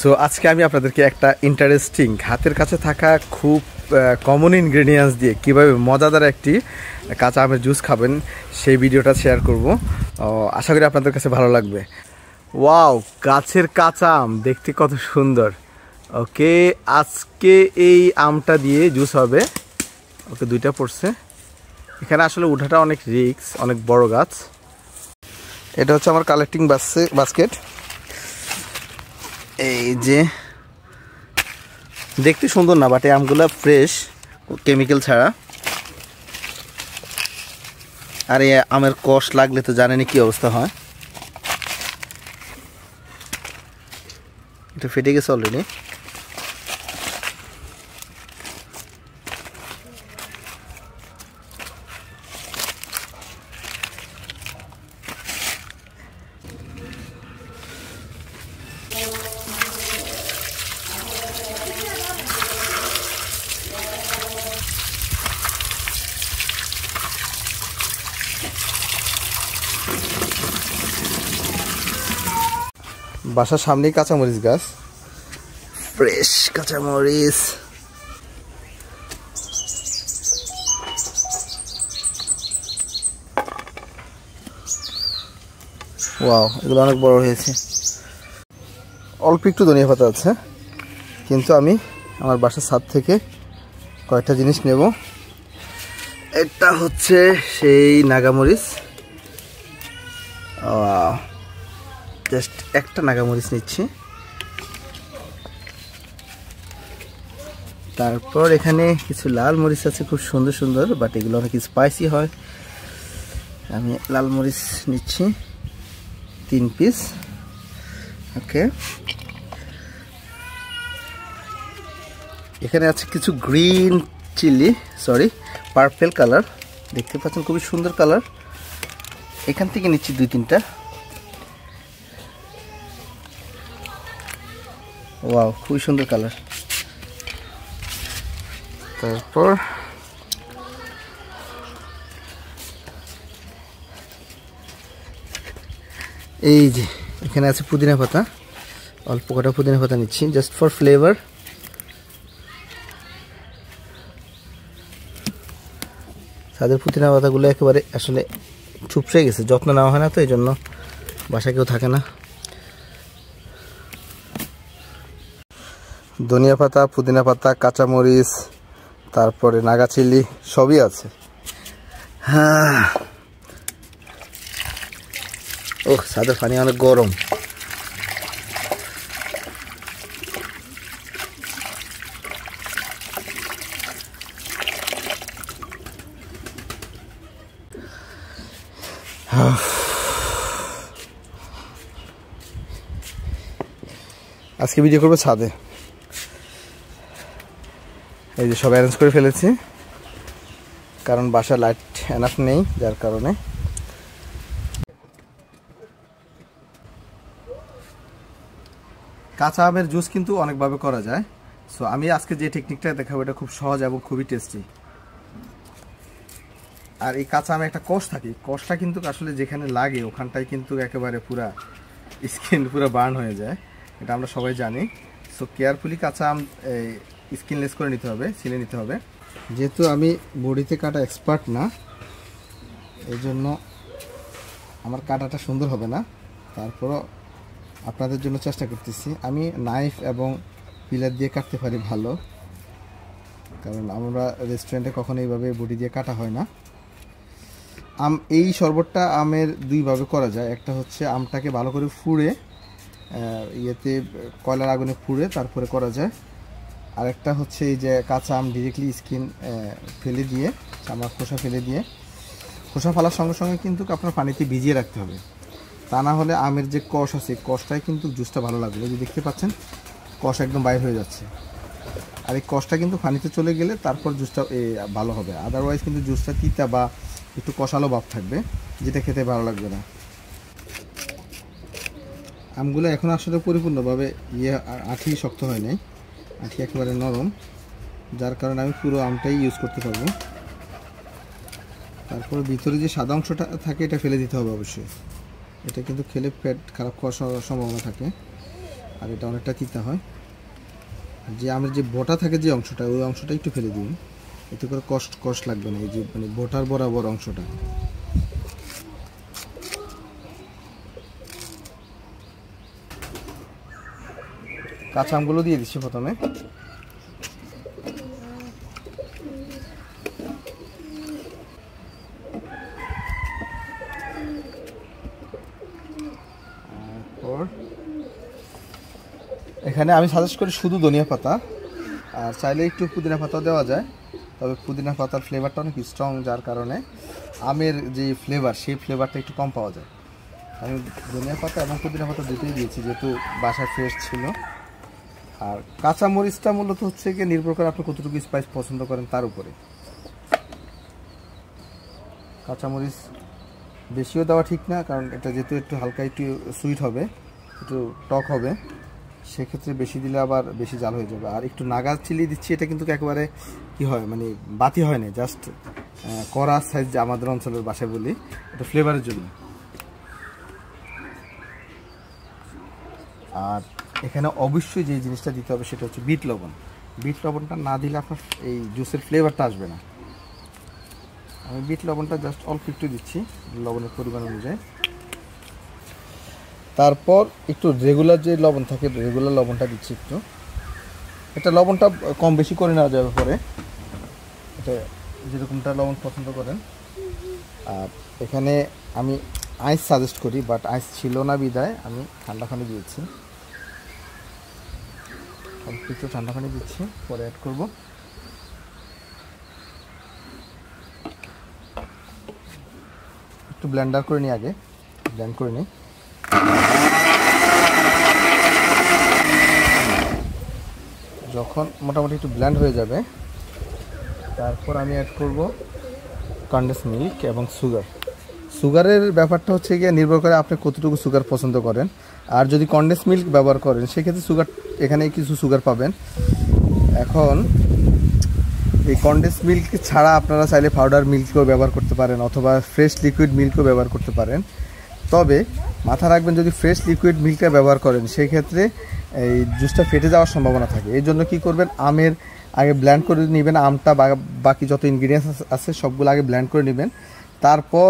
So আজকে আমি আপনাদেরকে একটা ইন্টারেস্টিং হাতের কাছে থাকা খুব কমন ইনগ্রেডিয়েন্টস দিয়ে কীভাবে মজাদার একটি কাঁচা আমের জুস খাবেন সেই ভিডিওটা শেয়ার করব। আশা করি আপনাদের কাছে ভালো লাগবে। ওয়াও, গাছের কাঁচা আম দেখতে কত সুন্দর। ওকে, আজকে এই আমটা দিয়ে জুস হবে। ওকে, দুইটা পড়ছে। এখানে আসলে উঠাটা অনেক রিস্ক, অনেক বড় গাছ। এটা হচ্ছে আমার কালেক্টিং বাস্কেট। এই যে দেখতে সুন্দর না, বাট এই আমগুলো ফ্রেশ, কেমিক্যাল ছাড়া। আর এই আমের কষ লাগলে তো জানেনি কি অবস্থা হয়। এটা ফেটে গেছে অলরেডি। বাসার সামনেই কাঁচামরিচ গাছ, ফ্রেশ কাঁচামরিচ। ওয়াও, এগুলো অনেক বড় হয়েছে। অল্প একটু ধনিয়া পাতা আছে, কিন্তু আমি আমার বাসার ছাদ থেকে কয়েকটা জিনিস নেব। এটা হচ্ছে সেই নাগামরিচ। জাস্ট একটা নাগামরিচ নিচ্ছি। তারপর এখানে কিছু লাল মরিচ আছে, খুব সুন্দর সুন্দর, বাট এগুলো অনেক স্পাইসি হয়। আমি লাল মরিচ নিচ্ছি 3 পিস। ওকে, এখানে আছে কিছু green chili, sorry purple colour, দেখতে পাচ্ছেন খুবই সুন্দর কালার। এখান থেকে নিচ্ছি 2-3টা। ওয়াও, খুবই সুন্দর কালার। তারপর এই যে এখানে আছে পুদিনা পাতা, অল্প কটা পুদিনা পাতা নিচ্ছি জাস্ট ফর ফ্লেভার। তাদের পুদিনা পাতাগুলো একেবারে আসলে চুপসে গেছে, যত্ন নেওয়া হয় না, তো এই জন্য বাসায় কেউ থাকে না। ধনিয়া পাতা, পুদিনা পাতা, কাঁচামরিচ, তারপরে নাগা চিলি সবই আছে। হ্যাঁ, ও ছাদের পানি অনেক গরম। আজকে ভিডিও করবো ছাদে। এই যে সব অ্যারেঞ্জ করে ফেলেছি, কারণ বাসার লাইট এনাফ নেই, যার কারণে। কাঁচা আমের জুস কিন্তু অনেকভাবে করা যায়। সো আমি আজকে যে টেকনিকটা দেখাবো এটা খুব সহজ এবং খুবই টেস্টি। আর এই কাঁচা আমে একটা কষ থাকে, কষটা কিন্তু আসলে যেখানে লাগে ওখানটায় কিন্তু একেবারে পুরা স্কিন পুরো বার্ন হয়ে যায়, এটা আমরা সবাই জানি। সো কেয়ারফুলি কাঁচা আম স্কিনলেস করে নিতে হবে, ছিলে নিতে হবে। যেহেতু আমি বড়িতে কাটা এক্সপার্ট না, এই জন্য আমার কাটাটা সুন্দর হবে না, তারপরও আপনাদের জন্য চেষ্টা করতেছি। আমি নাইফ এবং পিলার দিয়ে কাটতে পারি ভালো, কারণ আমরা রেস্টুরেন্টে কখনো এইভাবে বড়ি দিয়ে কাটা হয় না। এই শরবতটা আমের দুইভাবে করা যায়। একটা হচ্ছে আমটাকে ভালো করে ফুঁড়ে ইয়েতে কয়লার আগুনে ফুঁড়ে তারপরে করা যায়। আরেকটা হচ্ছে এই যে কাঁচা আম ডিরেক্টলি স্কিন ফেলে দিয়ে, আমার খোসা ফেলে দিয়ে, খোসা ফেলার সঙ্গে সঙ্গে কিন্তু আপনার পানিতে ভিজিয়ে রাখতে হবে, তা না হলে আমের যে কষ আছে কষটাই কিন্তু জুসটা ভালো লাগবে। যে দেখতে পাচ্ছেন কষ একদম বাইর হয়ে যাচ্ছে, আর এই কষটা কিন্তু পানিতে চলে গেলে তারপর জুসটা ভালো হবে। আদারওয়াইজ কিন্তু জুসটা তিতা বা একটু কষালো ভাব থাকবে, যেটা খেতে ভালো লাগবে না। আমগুলো এখন আসলে পরিপূর্ণভাবে আঠি শক্ত হয় নাই, আঠি একেবারে নরম, যার কারণে আমি পুরো আমটাই ইউজ করতে পারবো। তারপরে ভিতরে যে সাদা অংশটা থাকে এটা ফেলে দিতে হবে অবশ্যই, এটা কিন্তু খেলে পেট খারাপ হওয়ার সম্ভাবনা থাকে। আর এটা অনেকটা তিতা হয়। আর যে আমের যে বোটা থাকে যে অংশটা, ওই অংশটা একটু ফেলে দিন, এতে করে কষ্ট লাগবে না। এই যে মানে বোটার বরাবর অংশটা। কাঁচা আমগুলো দিয়ে দিচ্ছি প্রথমে। এখানে আমি সাজেস্ট করি শুধু ধনিয়া পাতা, আর চাইলে একটু পুদিনা পাতাও দেওয়া যায়, তবে পুদিনা পাতার ফ্লেভারটা অনেক স্ট্রং, যার কারণে আমের যে ফ্লেভার সেই ফ্লেভারটা একটু কম পাওয়া যায়। আমি ধনিয়া পাতা এবং পুদিনা পাতা দুটোই দিয়েছি, যেহেতু বাসায় ফ্রেশ ছিল। আর কাঁচা মরিচটা মূলত হচ্ছে গিয়ে নির্ভর করে আপনি কতটুকু স্পাইস পছন্দ করেন তার উপরে। কাঁচামরিচ বেশিও দেওয়া ঠিক না, কারণ এটা যেহেতু একটু হালকা একটু সুইট হবে, একটু টক হবে, সেক্ষেত্রে বেশি দিলে আবার বেশি জাল হয়ে যাবে। আর একটু নাগা চিলি দিচ্ছি, এটা কিন্তু একেবারে কি হয় মানে বাতি হয় না, জাস্ট কড়া সাইজ আমাদের অঞ্চলের বাসায় বলি, এটা ফ্লেভারের জন্য। আর এখানে অবশ্যই যে জিনিসটা দিতে হবে সেটা হচ্ছে বিট লবণ। বিট লবণটা না দিলে আপনার এই জুসের ফ্লেভারটা আসবে না। আমি বিট লবণটা জাস্ট অল্প একটু দিচ্ছি লবণের পরিমাণ অনুযায়ী। তারপর একটু রেগুলার যে লবণ থাকে, রেগুলার লবণটা দিচ্ছি একটু। এটা লবণটা কম বেশি করে নেওয়া যাবে পরে, এটা যেরকমটা লবণ পছন্দ করেন। আর এখানে আমি আইস সাজেস্ট করি, বাট আইস ছিল না বিদায় আমি ঠান্ডা পানি দিয়েছি। অল্প একটু ঠান্ডা পানি দিচ্ছি, পরে অ্যাড করব। একটু ব্লেন্ডার করে নিই, আগে ব্লেন্ড করে নিই। যখন মোটামুটি একটু ব্লেন্ড হয়ে যাবে, তারপর আমি অ্যাড করব কনডেন্স মিল্ক এবং সুগার। সুগারের ব্যাপারটা হচ্ছে গিয়ে নির্ভর করে আপনি কতটুকু সুগার পছন্দ করেন। আর যদি কনডেন্স মিল্ক ব্যবহার করেন সেক্ষেত্রে সুগার, এখানে কিছু সুগার পাবেন। এখন এই কনডেন্স মিল্ক ছাড়া আপনারা চাইলে পাউডার মিল্কও ব্যবহার করতে পারেন, অথবা ফ্রেশ লিকুইড মিল্কও ব্যবহার করতে পারেন। তবে মাথা রাখবেন, যদি ফ্রেশ লিকুইড মিল্কটা ব্যবহার করেন সেক্ষেত্রে এই জুসটা ফেটে যাওয়ার সম্ভাবনা থাকে। এই জন্য কী করবেন, আমের আগে ব্লেন্ড করে নেবেন, আমটা বাকি যত ইনগ্রিডিয়েন্টস আছে সবগুলো আগে ব্লেন্ড করে নেবেন। তারপর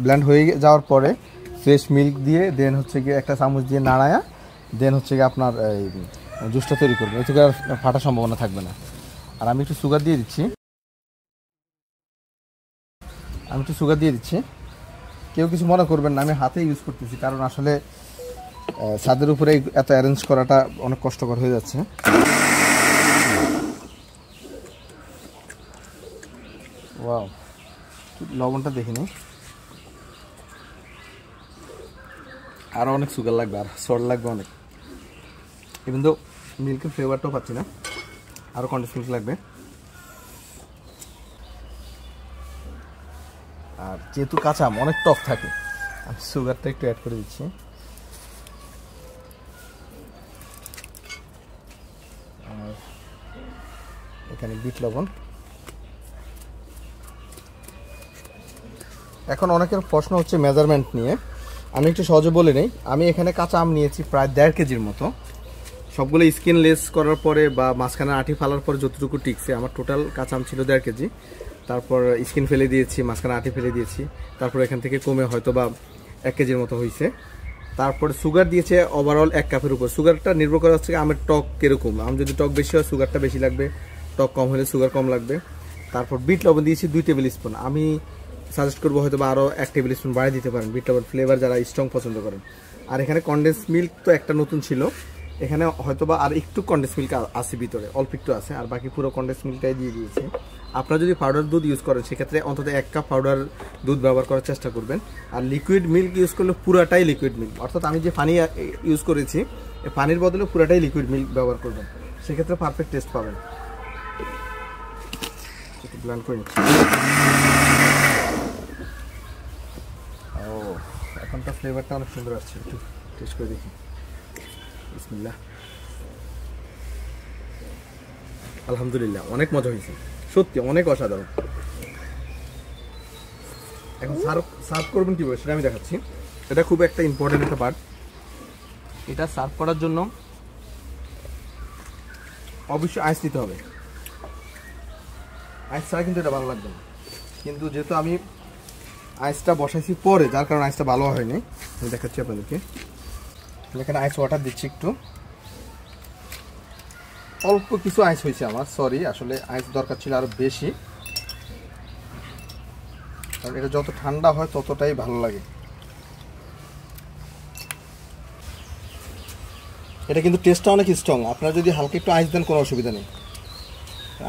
ব্লেন্ড হয়ে যাওয়ার পরে ফ্রেশ মিল্ক দিয়ে দেন হচ্ছে গিয়ে একটা চামচ দিয়ে নাড়ায়া দেন হচ্ছে গিয়ে আপনার এই জুসটা তৈরি করবেন, এতে করে আর ফাটার সম্ভাবনা থাকবে না। আর আমি একটু সুগার দিয়ে দিচ্ছি। কেউ কিছু মনে করবেন না, আমি হাতে ইউজ করতেছি, কারণ আসলে ছাদের উপরে এত অ্যারেঞ্জ করাটা অনেক কষ্টকর হয়ে যাচ্ছে। ওয়াও, লবণটা দেখিনি, আরও অনেক সুগার লাগবে, আর সল্ট লাগবে অনেক। কিন্তু মিল্কের ফ্লেভারটাও পাচ্ছি না, আরও কনডেন্স মিল্ক লাগবে। আর যেহেতু কাঁচা আম অনেক টক থাকে, আমি সুগারটা একটু অ্যাড করে দিচ্ছি। আর এখানে বিট লবণ। এখন অনেকের প্রশ্ন হচ্ছে মেজারমেন্ট নিয়ে, আমি একটু সহজে বলে নেই। আমি এখানে কাঁচা আম নিয়েছি প্রায় 1.5 কেজির মতো। সবগুলো স্কিন লেস করার পরে বা মাঝখানে আঠি ফালার পরে যতটুকু টিকছে, আমার টোটাল কাঁচা আম ছিল 1.5 কেজি। তারপর স্কিন ফেলে দিয়েছি, মাঝখানে আঠি ফেলে দিয়েছি, তারপর এখান থেকে কমে হয়তো বা 1 কেজির মতো হয়েছে। তারপরে সুগার দিয়েছে ওভারঅল 1 কাপের উপর। সুগারটা নির্ভর করা হচ্ছে আমের টক কীরকম, আম যদি টক বেশি হয় সুগারটা বেশি লাগবে, টক কম হলে সুগার কম লাগবে। তারপর বিট লবণ দিয়েছি 2 টেবিল স্পুন। আমি সাজেস্ট করবো হয়তো বা আরও 1 টেবিল স্পুন বাড়িয়ে দিতে পারেন বিট লবণ ফ্লেভার যারা স্ট্রং পছন্দ করেন। আর এখানে কনডেন্স মিল্ক তো একটা নতুন ছিল, এখানে হয়তো বা আর একটু কনডেন্স মিল্ক আছে ভিতরে, অল্প একটু আছে, আর বাকি পুরো কনডেন্স মিল্কটাই দিয়ে দিয়েছি। আপনারা যদি পাউডার দুধ ইউজ করেন সেক্ষেত্রে অন্তত 1 কাপ পাউডার দুধ ব্যবহার করার চেষ্টা করবেন। আর লিকুইড মিল্ক ইউজ করলে পুরাটাই লিকুইড মিল্ক, অর্থাৎ আমি যে পানি ইউজ করেছি এই পানির বদলে পুরাটাই লিকুইড মিল্ক ব্যবহার করবেন, সেক্ষেত্রে পারফেক্ট টেস্ট পাবেন। একটু ব্লেন্ড করে নিচ্ছি। ও, এখনটা ফ্লেভারটা অনেক সুন্দর আসছে, একটু টেস্ট করে দেখি। বিসমিল্লাহ। আলহামদুলিল্লাহ, অনেক মজা হয়েছে, সত্যি অনেক অসাধারণ। এখন সার্ভ করবেন কীভাবে সেটা আমি দেখাচ্ছি। এটা খুব একটা ইম্পর্টেন্ট একটা পার্ট। এটা সার্ভ করার জন্য অবশ্যই আইস নিতে হবে, আইস ছাড়া কিন্তু এটা ভালো লাগবে না। কিন্তু যেহেতু আমি আইসটা বসাইছি পরে, যার কারণে আইসটা ভালো হয়নি। আমি দেখাচ্ছি আপনাদেরকে, এখানে আইস ওয়াটার দিচ্ছি একটু, অল্প কিছু আইস হয়েছে আমার, সরি, আসলে আইস দরকার ছিল আরও বেশি, কারণ এটা যত ঠান্ডা হয় ততটাই ভালো লাগে। এটা কিন্তু টেস্টটা অনেক স্ট্রং, আপনারা যদি হালকা একটু আইস দেন কোনো অসুবিধা নেই।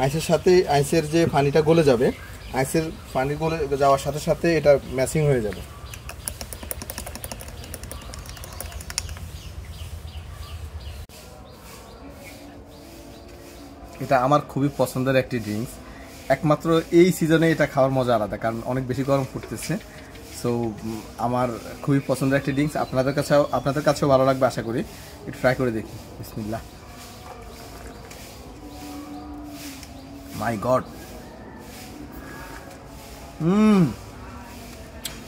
আইসের সাথে আইসের যে পানিটা গলে যাবে, আইসের পানি গলে যাওয়ার সাথে সাথে এটা ম্যাচিং হয়ে যাবে। এটা আমার খুবই পছন্দের একটি ড্রিঙ্কস, একমাত্র এই সিজনে এটা খাওয়ার মজা আলাদা, কারণ অনেক বেশি গরম পড়তেছে। সো আমার খুবই পছন্দের একটি ড্রিঙ্কস, আপনাদের কাছেও ভালো লাগবে আশা করি। একটু ট্রাই করে দেখি। বিসমিল্লাহ। মাই গড,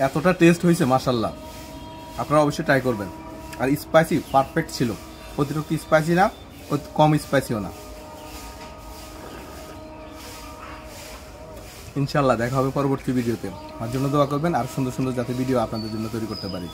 এতটা টেস্ট হয়েছে মাশাল্লাহ, আপনারা অবশ্যই ট্রাই করবেন। আর স্পাইসি পারফেক্ট ছিল, অতিরিক্ত স্পাইসি না, কম স্পাইসিও না। ইনশাল্লাহ দেখা হবে পরবর্তী ভিডিওতে। আমার জন্য দোয়া করবেন, আর সুন্দর সুন্দর যাতে ভিডিও আপনাদের জন্য তৈরি করতে পারি।